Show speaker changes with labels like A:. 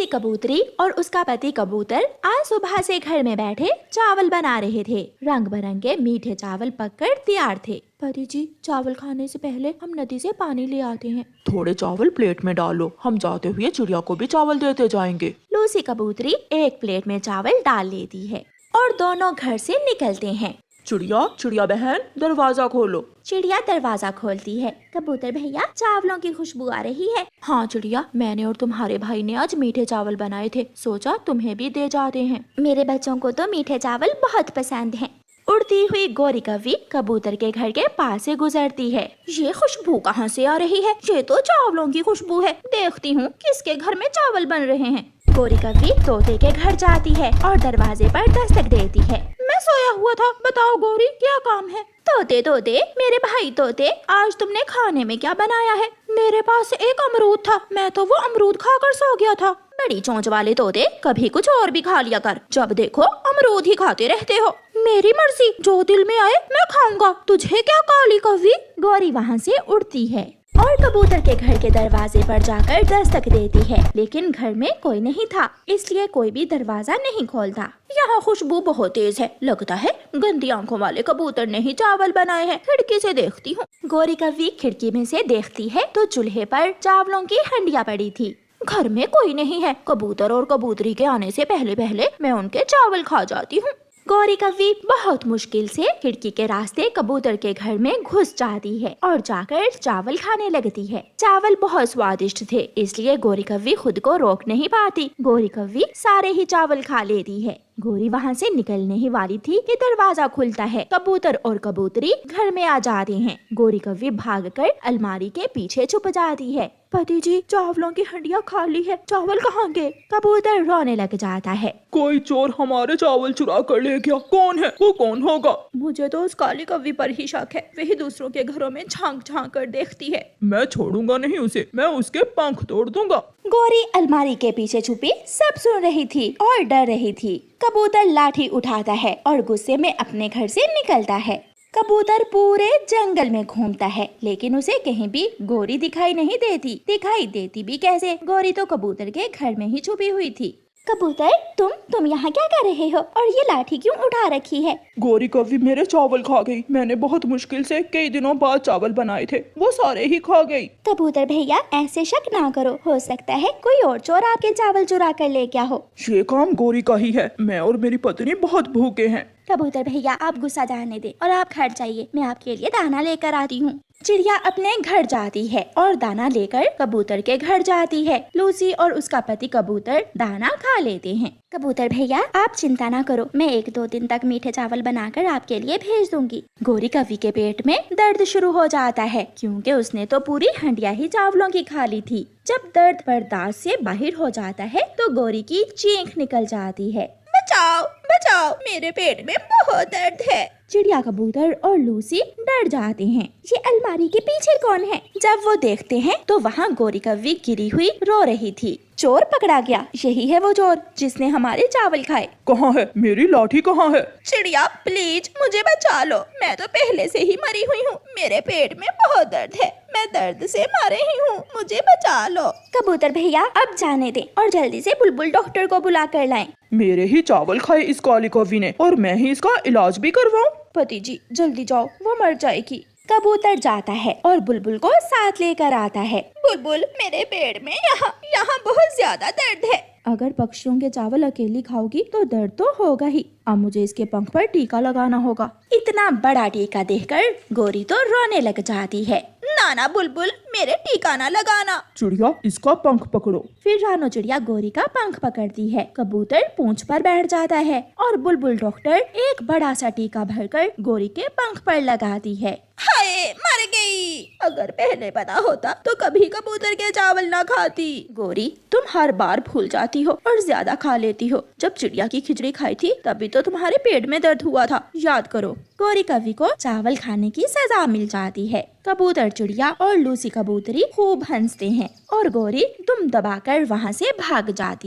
A: कबूतरी और उसका पति कबूतर आज सुबह से घर में बैठे चावल बना रहे थे। रंग बिरंगे मीठे चावल पककर तैयार थे। पति जी, चावल खाने से पहले हम नदी से पानी ले आते हैं।
B: थोड़े चावल प्लेट में डालो, हम जाते हुए चिड़िया को भी चावल देते जाएंगे।
A: लूसी कबूतरी एक प्लेट में चावल डाल लेती है और दोनों घर से निकलते हैं।
B: चिड़िया बहन, दरवाजा खोलो।
A: चिड़िया दरवाजा खोलती है। कबूतर भैया, चावलों की खुशबू आ रही है।
B: हाँ चिड़िया, मैंने और तुम्हारे भाई ने आज मीठे चावल बनाए थे, सोचा तुम्हें भी दे जाते हैं।
A: मेरे बच्चों को तो मीठे चावल बहुत पसंद हैं। उड़ती हुई गोरी कौवी कबूतर के घर के पास से गुजरती है। ये खुशबू कहाँ से आ रही है? ये तो चावलों की खुशबू है। देखती हूँ किसके घर में चावल बन रहे हैं। गोरी कौवी तोते के घर जाती है और दरवाजे पर दस्तक देती है।
B: मैं सोया हुआ था, बताओ गोरी, क्या काम है?
A: तोते मेरे भाई तोते, आज तुमने खाने में क्या बनाया है?
B: मेरे पास एक अमरूद था, मैं तो वो अमरूद खाकर सो गया था।
A: बड़ी चोंच वाले तोते, कभी कुछ और भी खा लिया कर। जब देखो अमरूद ही खाते रहते हो।
B: मेरी मर्जी, जो दिल में आए मैं खाऊंगा। तुझे क्या काली कौवी?
A: गोरी वहाँ से उड़ती है और कबूतर के घर के दरवाजे पर जाकर दस्तक देती है, लेकिन घर में कोई नहीं था, इसलिए कोई भी दरवाजा नहीं खोलता।
B: यहाँ खुशबू बहुत तेज है, लगता है गंदी आंखों वाले कबूतर ने ही चावल बनाए हैं। खिड़की से देखती हूँ।
A: गोरी कौवी खिड़की में से देखती है तो चूल्हे पर चावलों की हंडिया पड़ी थी।
B: घर में कोई नहीं है। कबूतर और कबूतरी के आने से पहले पहले मैं उनके चावल खा जाती हूँ।
A: गोरी कौवी बहुत मुश्किल से खिड़की के रास्ते कबूतर के घर में घुस जाती है और जाकर चावल खाने लगती है। चावल बहुत स्वादिष्ट थे, इसलिए गोरी कौवी खुद को रोक नहीं पाती। गोरी कौवी सारे ही चावल खा लेती है। गोरी वहाँ से निकलने ही वाली थी कि दरवाजा खुलता है। कबूतर और कबूतरी घर में आ जाते हैं। गोरी कौवी भागकर अलमारी के पीछे छुप जाती है।
B: पति जी, चावलों की हंडिया खाली है, चावल कहाँ गए?
A: कबूतर रोने लग जाता है।
B: कोई चोर हमारे चावल चुरा कर ले गया। कौन है? वो कौन होगा? मुझे तो उस काली कौवी पर ही शक है। वही दूसरों के घरों में झांक झांक कर देखती है। मैं छोड़ूंगा नहीं उसे, मैं उसके पंख तोड़ दूंगा।
A: गोरी अलमारी के पीछे छुपी सब सुन रही थी और डर रही थी। कबूतर लाठी उठाता है और गुस्से में अपने घर से निकलता है। कबूतर पूरे जंगल में घूमता है, लेकिन उसे कहीं भी गोरी दिखाई नहीं देती। दिखाई देती भी कैसे? गोरी तो कबूतर के घर में ही छुपी हुई थी। कबूतर, तुम यहाँ क्या कर रहे हो और ये लाठी क्यों उठा रखी है?
B: गोरी कौवी मेरे चावल खा गई। मैंने बहुत मुश्किल से कई दिनों बाद चावल बनाए थे, वो सारे ही खा गई।
A: कबूतर भैया, ऐसे शक ना करो, हो सकता है कोई और चोर आपके चावल चुरा कर ले गया हो।
B: ये काम गोरी का ही है। मैं और मेरी पत्नी बहुत भूखे हैं।
A: कबूतर भैया, आप गुस्सा जाने दे और आप घर जाइए, मैं आपके लिए दाना लेकर आती हूँ। चिड़िया अपने घर जाती है और दाना लेकर कबूतर के घर जाती है। लूसी और उसका पति कबूतर दाना खा लेते हैं। कबूतर भैया, आप चिंता ना करो, मैं 1-2 दिन तक मीठे चावल बनाकर आपके लिए भेज दूंगी। गोरी कौवी के पेट में दर्द शुरू हो जाता है, क्योंकि उसने तो पूरी हंडिया ही चावलों की खा ली थी। जब दर्द बर्दाश्त से बाहर हो जाता है तो गोरी की चीख निकल जाती है।
B: बचाओ बचाओ, मेरे पेट में बहुत दर्द है।
A: चिड़िया, कबूतर और लूसी डर जाते हैं। ये अलमारी के पीछे कौन है? जब वो देखते हैं तो वहाँ गोरी कौवी गिरी हुई रो रही थी। चोर पकड़ा गया। यही है वो चोर जिसने हमारे चावल खाए।
B: कहाँ है? मेरी लाठी कहाँ है? चिड़िया प्लीज मुझे बचा लो, मैं तो पहले से ही मरी हुई हूँ। मेरे पेट में बहुत दर्द है, मैं दर्द से मर रही हूँ, मुझे बचा लो।
A: कबूतर भैया, अब जाने दें और जल्दी से बुलबुल डॉक्टर को बुला कर लाएं।
B: मेरे ही चावल खाए इस काली कौवी ने और मैं ही इसका इलाज भी करवाऊं। पति जी जल्दी जाओ, वो मर जाएगी।
A: कबूतर जाता है और बुलबुल को साथ लेकर आता है।
B: बुलबुल, मेरे पेट में यहाँ बहुत ज्यादा दर्द है।
A: अगर पक्षियों के चावल अकेली खाओगी तो दर्द तो होगा ही। अब मुझे इसके पंख पर टीका लगाना होगा। इतना बड़ा टीका देखकर गोरी तो रोने लग जाती है।
B: नाना बुलबुल, मेरे टीका ना लगाना। चिड़िया, इसका पंख पकड़ो।
A: फिर रानो चिड़िया गोरी का पंख पकड़ती है। कबूतर पूंछ पर बैठ जाता है और बुलबुल डॉक्टर एक बड़ा सा टीका भरकर गोरी के पंख पर लगाती है।
B: हाय, मर गई। अगर पहले पता होता तो कभी कबूतर के चावल ना खाती।
A: गोरी, तुम हर बार भूल जाती हो और ज्यादा खा लेती हो। जब चिड़िया की खिचड़ी खाई थी तभी तो तुम्हारे पेट में दर्द हुआ था, याद करो। गोरी कौवी को चावल खाने की सजा मिल जाती है। कबूतर, चिड़िया और लूसी कबूतरी खूब हंसते हैं और गोरी दुम दबाकर वहाँ से भाग जाती।